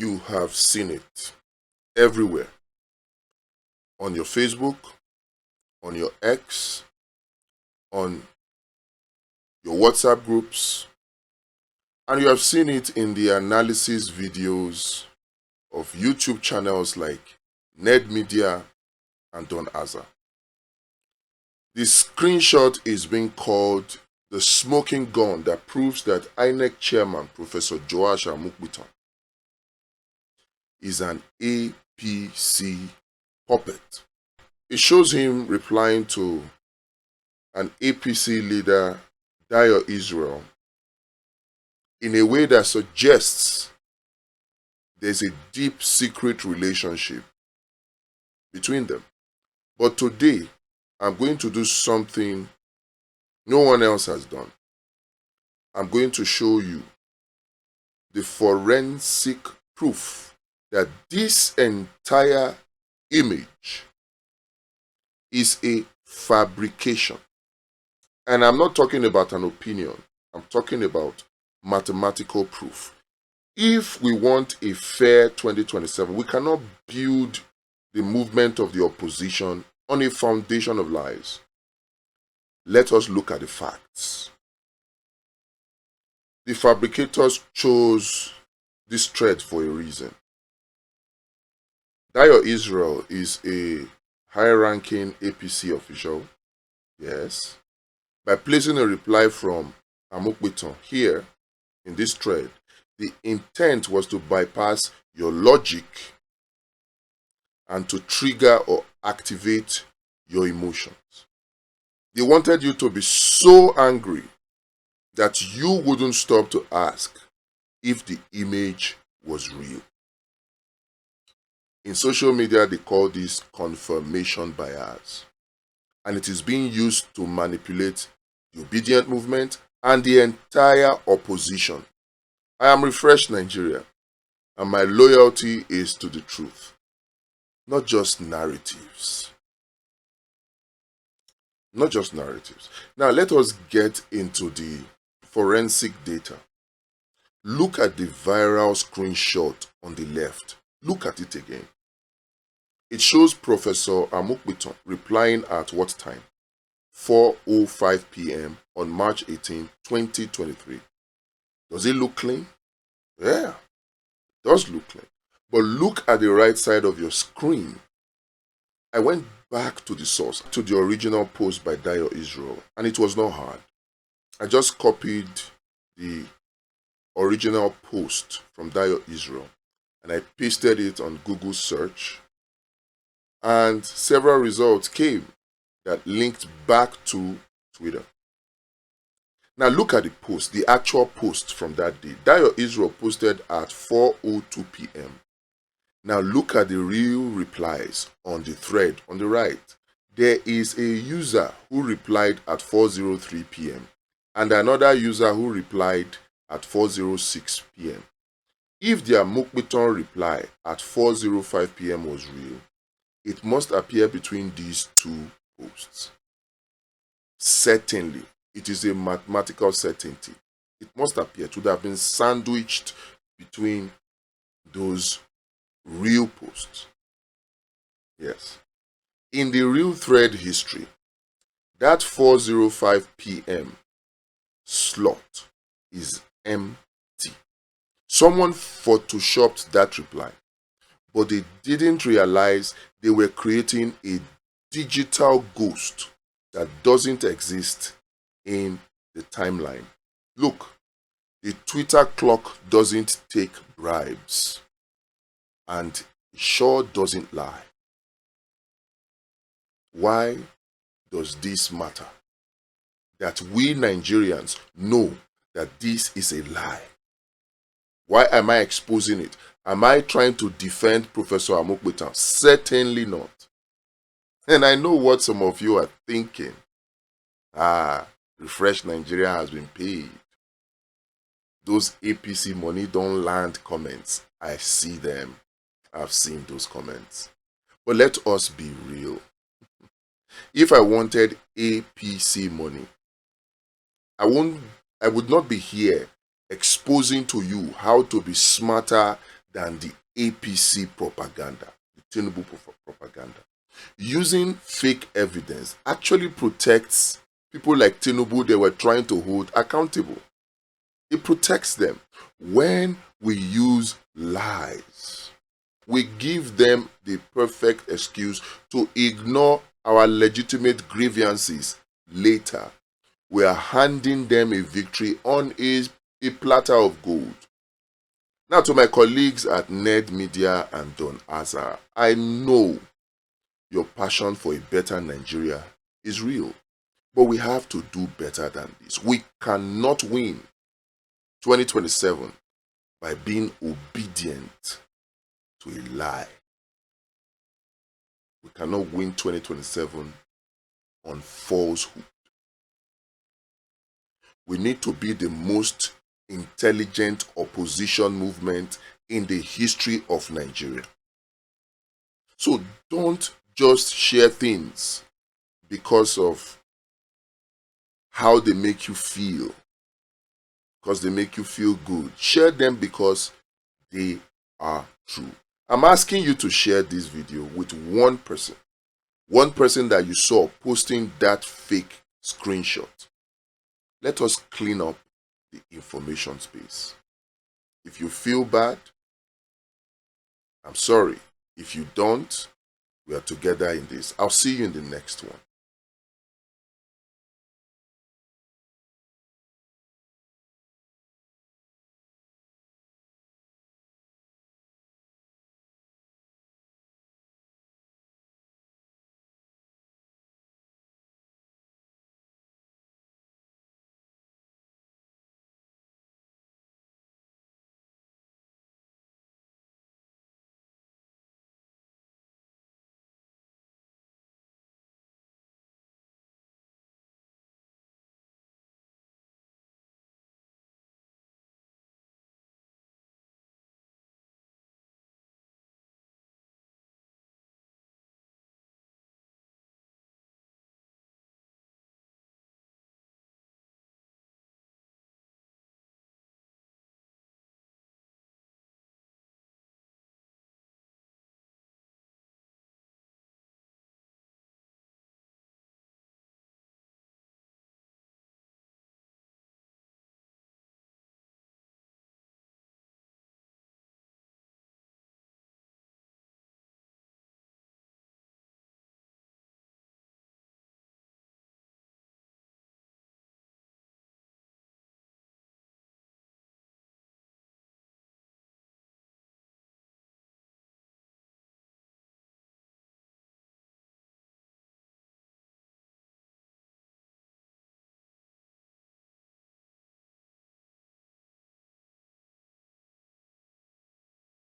You have seen it everywhere. On your Facebook, on your X, on your WhatsApp groups, and you have seen it in the analysis videos of YouTube channels like NedMedia and Don Aza. The screenshot is being called the smoking gun that proves that INEC Chairman Professor Joash Ojo Amupitan is an APC puppet. It shows him replying to an APC leader, Dayo Israel, in a way that suggests there's a deep secret relationship between them. But today, I'm going to do something no one else has done. I'm going to show you the forensic proof that this entire image is a fabrication. And I'm not talking about an opinion. I'm talking about mathematical proof. If we want a fair 2027, we cannot build the movement of the opposition on a foundation of lies. Let us look at the facts. The fabricators chose this thread for a reason. Dayo Israel is a high-ranking APC official, yes. By placing a reply from Amupitan here in this thread, the intent was to bypass your logic and to trigger or activate your emotions. They wanted you to be so angry that you wouldn't stop to ask if the image was real. In social media, they call this confirmation bias, and it is being used to manipulate the obedient movement and the entire opposition. I am Refresh Nigeria, and my loyalty is to the truth, not just narratives. Not just narratives. Now let us get into the forensic data. Look at the viral screenshot on the left. Look at it again. It shows Professor Amupitan replying at what time? 4:05 p.m. on March 18, 2023. Does it look clean? Yeah, it does look clean. But look at the right side of your screen. I went back to the source, to the original post by Dayo Israel, and it was not hard. I just copied the original post from Dayo Israel and I pasted it on Google search, and several results came that linked back to Twitter. Now look at the post, the actual post from that day. Dayo Israel posted at 4:02 p.m. Now look at the real replies on the thread on the right. There is a user who replied at 4:03 p.m. and another user who replied at 4:06 p.m. If the Amupitan reply at 4:05 p.m. was real, it must appear between these two posts. Certainly, it is a mathematical certainty. It must appear to have been sandwiched between those real posts. Yes. In the real thread history, that 4:05 p.m. slot is empty. Someone photoshopped that reply, but they didn't realize they were creating a digital ghost that doesn't exist in the timeline. Look, the Twitter clock doesn't take bribes, and it sure doesn't lie. Why does this matter? That we Nigerians know that this is a lie. Why am I exposing it? Am I trying to defend Professor Amupitan? Certainly not. And I know what some of you are thinking. Refresh Nigeria has been paid. Those APC money don't land comments. I see them. I've seen those comments. But let us be real. If I wanted APC money, I would not be here exposing to you how to be smarter than the APC propaganda, the Tinubu propaganda. Using fake evidence actually protects people like Tinubu they were trying to hold accountable. It protects them. When we use lies, we give them the perfect excuse to ignore our legitimate grievances later. We are handing them a victory on a platter of gold. Now, to my colleagues at NedMedia and Don Aza, I know your passion for a better Nigeria is real, but we have to do better than this. We cannot win 2027 by being obedient to a lie. We cannot win 2027 on falsehood. We need to be the most intelligent opposition movement in the history of Nigeria. So don't just share things because of how they make you feel, because they make you feel good. Share them because they are true. I'm asking you to share this video with one person that you saw posting that fake screenshot. Let us clean up the information space. If you feel bad, I'm sorry. If you don't, we are together in this. I'll see you in the next one.